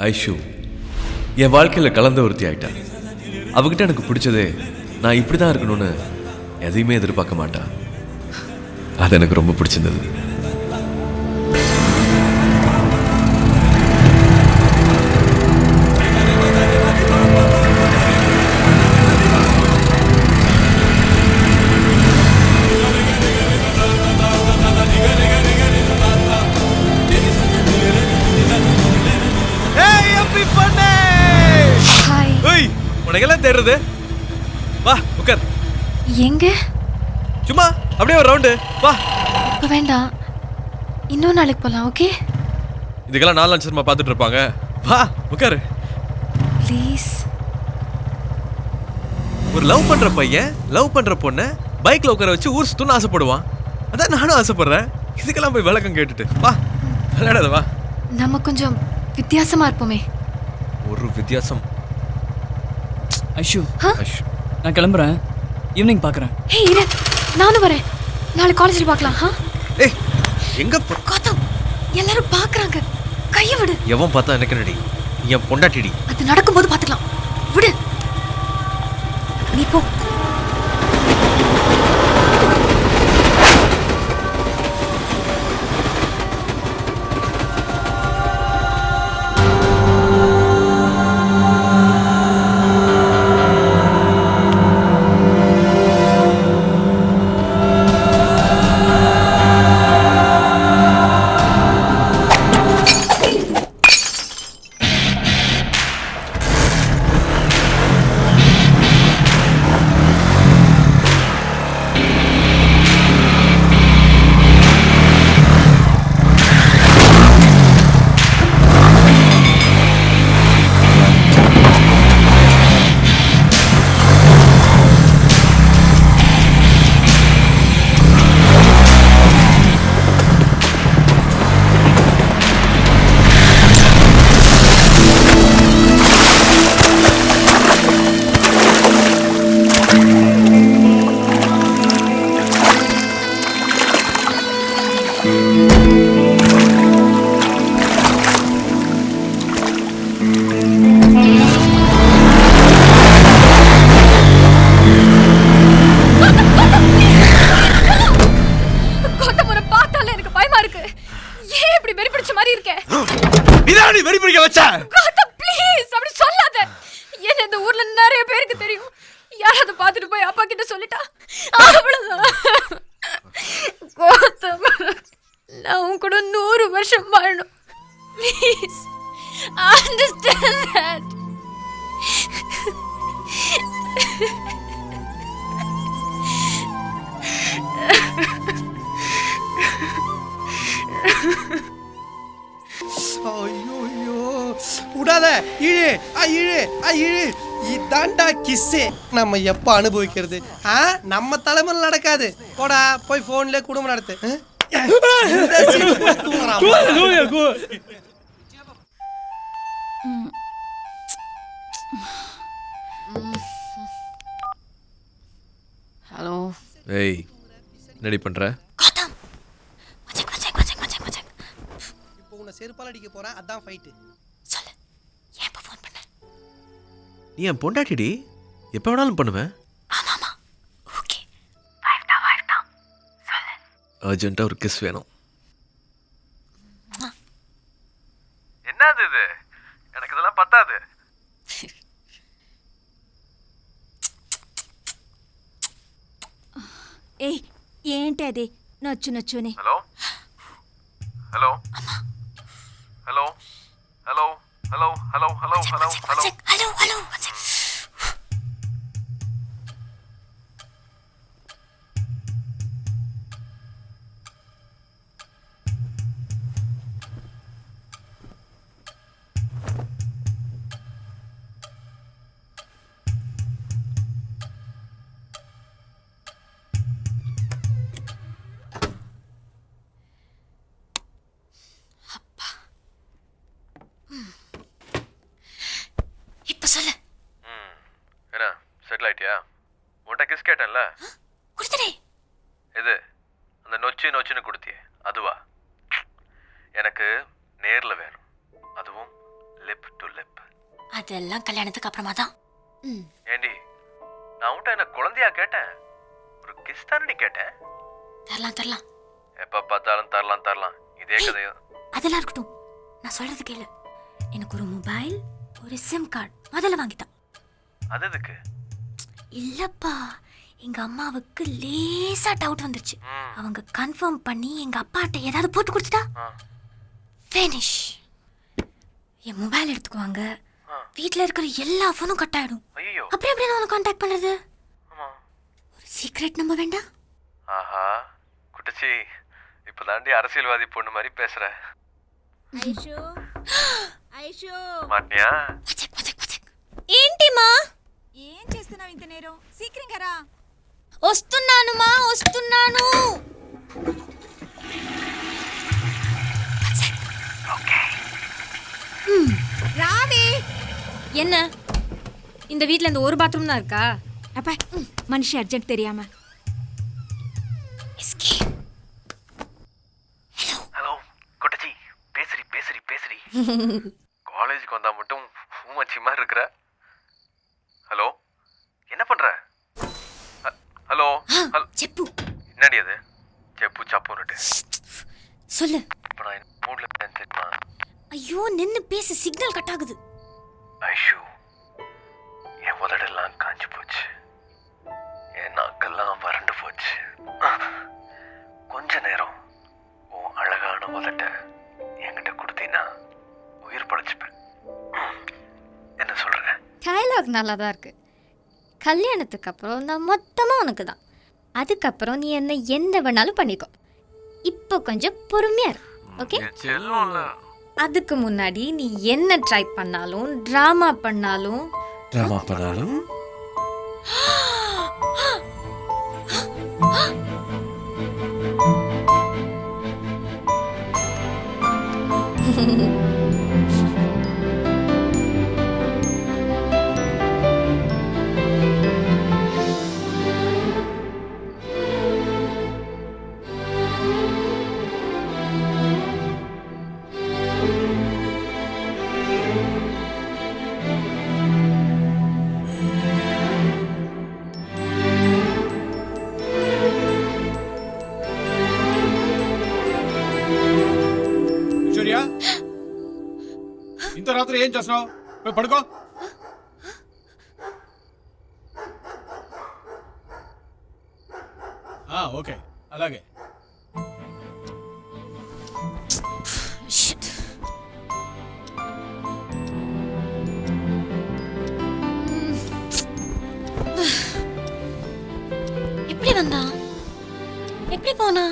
ஐஷு என் வாழ்க்கையில் கலந்த ஒருத்தி ஆயிட்டா. அவகிட்ட எனக்கு பிடிச்சதே நான் இப்படி தான் இருக்கணும்னு எதையுமே எதிர்பார்க்க மாட்டேன். அது எனக்கு ரொம்ப பிடிச்சிருந்தது. உனக்கெல்லாம் தேடுறது. வா உட்கார். எங்க? சும்மா அப்படியே ஒரு ரவுண்டு வா. இப்போ வேண்டாம், இன்னொரு நாளைக்கு போகலாம். ஓகே? இதுக்கெல்லாம் 4 லட்சமா பார்த்துட்டு இருப்பாங்க. வா உட்காரு ப்ளீஸ். ஒரு லவ் பண்ற பையன் லவ் பண்ற பொண்ணை பைக்ல உட்கார வச்சு ஊர் சுத்தணும்னு ஆசைப்படுவான். அதான் நானும் ஆசைப்படுறேன். இதுக்கெல்லாம் போய் விளக்கம் கேட்டுட்டு வா விளையாடாத வா. நம்ம கொஞ்சம் வித்தியாசமா இருப்போமே. ஒரு வித்தியாசம். ஐஷு, நான் கிளம்புறேன். ஈவினிங் பார்க்குறேன். ஹே இரு, நானும் வரேன். நாளைக்கு காலேஜில் பார்க்கலாம். ஏய் எங்க கௌதம், எல்லாரும் பார்க்குறாங்க. கையை விடு. எவன் பார்த்தா எனக்கு நடி, என் பொண்டாட்டிடி. அது நடக்கும்போது பார்த்துக்கலாம். விடு, நீ போ. நான் கூட 100 வருஷம் வாழணும். Please understand that. ஐயோ விடாத, இழு இழு இழு. இதாண்டா கிஸ்ஸே. நம்ம எப்போ அனுபவிக்கிறது? நம்ம தலைமையில் நடக்காது. போடா போய் ஃபோன்ல குடும்பம் நடத்து. ஹலோ. ஏய் என்னடி பண்ற? இப்போ உன்னை செருப்பால் அடிக்க போறேன். அதான் ஃபைட்டு. சொல்லு, ஏன் இப்போ ஃபோன் பண்ண? நீ என் பொண்டாட்டிடி, எப்போ வேணாலும் பண்ணுவேன். ஆமாமா, ஓகே. வாய்ட்டா சொல்லு. அர்ஜென்ட்டாக ஒரு கிஸ் வேணும். என்னது இது? எனக்கு இதெல்லாம் பத்தாது. ఏయ్ ఏంటి అది నచ్చు నచ్చుని? Hello hello hello hello hello hello hello hello hello hello hello. இப்ப சொல்லு. என்ன செட்டில் ஆயிட்டியா? உன்கிட்ட கிஸ் கேட்டேன்ல, குடுத்துடே. எது அந்த நொச்சின்னு கொடுத்தியே அதுவா? எனக்கு நேர்ல வேணும், அதுவும் லிப் அதெல்லாம் கல்யாணத்துக்கு அப்புறமா தான். ஏண்டி நான் உன்ட்ட என்ன குழந்தையா கேட்டேன்? ஒரு கிஸ் தானடி கேட்டேன். தரலாம். எப்ப பார்த்தாலும் தரலாம் இதே கதையோ. அதெல்லாம் இருக்கட்டும், நான் சொல்றது கேளு. எனக்கு ஒரு மொபைல், ஒரு சிம் கார்டு முதல்ல வாங்கிட்டான். அது எதுக்கு? இல்லப்பா, எங்க அம்மாவுக்கு லேசா டவுட் வந்துருச்சு. அவங்க கன்ஃபார்ம் பண்ணி எங்க அப்பாட்ட ஏதாவது போட்டு கொடுத்துட்டா ஃபினிஷ். என் மொபைல் எடுத்துக்குவாங்க, வீட்ல இருக்கிற எல்லா ஃபோனும் கட் ஆயிடும். அப்புறம் எப்படி நான் உன்னை கான்டாக்ட் பண்றது? ஒரு சீக்ரெட் நம்ப வேண்டாம்? ஆஹா குட்டச்சி, இப்பதாண்டி அரசியல்வாதி பொண்ணு மாதிரி பேசுற. మాట్నియా ఏంటిమా? ఏం చేస్తున్నావు ఇంత నేరం? సీక్రెంగా రా. వస్తున్నాను. రావే. என்ன இந்த வீட்ல இந்த ஒரு பாத்ரூம் தான் இருக்கா? அப்பா மனுஷி அர்ஜென்ட் தெரியாம. ஹலோ குட்டச்சி, பேசுறி காலேஜுக்கு வந்தா மட்டும் ஊமச்சி மாதிரி இருக்கிற. ஹலோ, என்ன பண்ற? ஹலோ செப்பு. என்னடி அது செப்பு சப்புன்னுட்டு சொல்லு. இப்போ நான் மூட்ல தெரியுமா? ஐயோ நின்னு பேசு, சிக்னல் கட் ஆகுது. ஐஷு, என் உதடெல்லாம் காஞ்சு போச்சு, என் நாக்கெல்லாம் வறண்டு போச்சு. கொஞ்ச நேரம் உன் அழகான உதட்ட என்கிட்ட கொடுத்தீங்கன்னா உயிர் படைச்சுப்பேன். என்ன சொல்ற? டயலாக் நல்லா தான் இருக்கு. கல்யாணத்துக்கு அப்புறம் நான் மொத்தமாக உனக்கு தான். அதுக்கப்புறம் நீ என்ன என்ன வேணாலும் பண்ணிக்கோ. இப்போ கொஞ்சம் பொறுமையா இரு, ஓகே? அதுக்கு முன்னாடி நீ என்ன ட்ரை பண்ணாலும் ட்ராமா பண்ணாலும் ఇంత రాత్రి ఏం చేస్తున్నావు? పోయి పడుకో. ఓకే, అలాగే. எப்படி வந்தா? எப்படி போனா?